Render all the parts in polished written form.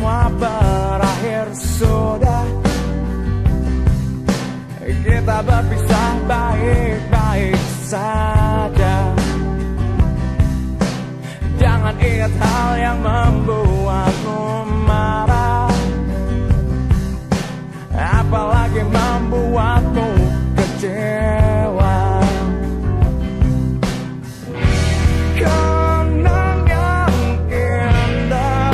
semua berakhir sudah. Kita berpisah baik-baik saja. Jangan ingat hal yang membuatmu marah, apalagi membuatmu kecewa. Kenang yang indah,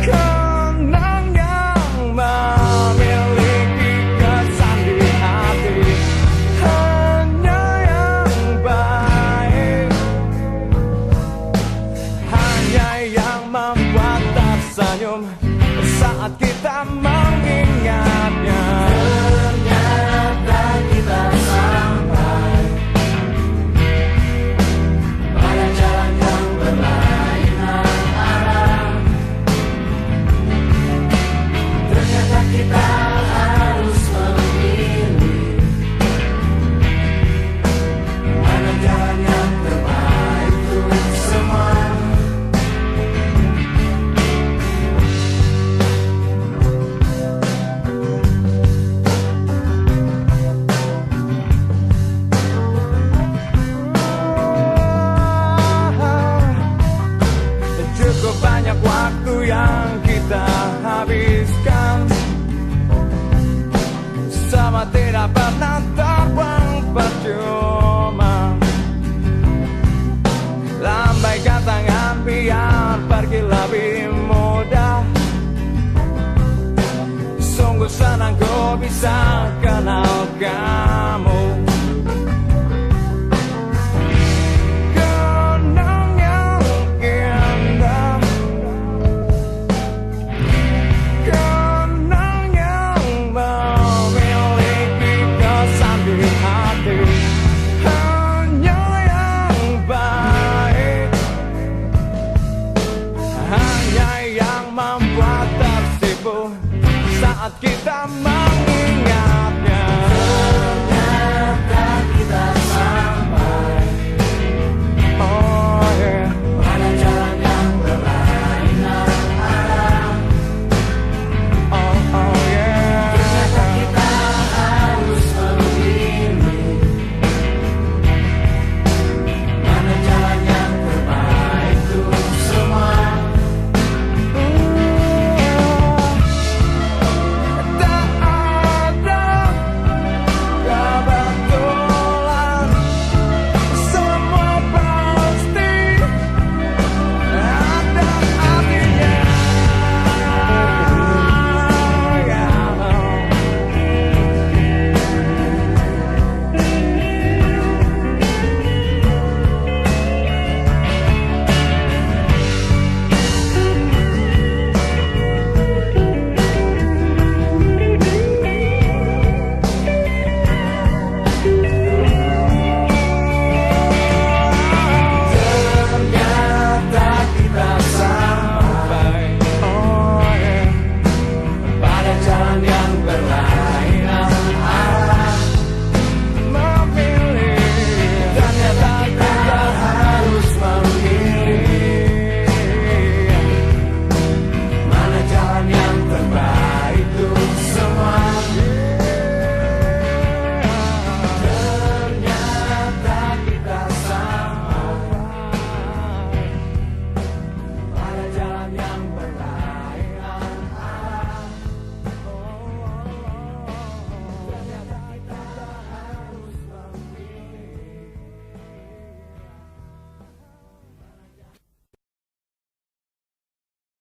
kenang yang memiliki kesan di hati, hanya yang baik, hanya yang membuat tersenyum saat kita mengingatnya. Ternyata kita sampai pada jalan yang berlainan arah. Ternyata kita harus memilih mana jalan yang terbaik untuk semua. Cukup banyak waktu yang kita habiskan, sama tidak pernah terbang percuma. Lambaikan tangan biar pergi lebih mudah. Sungguh senang ku bisa kenal kamu.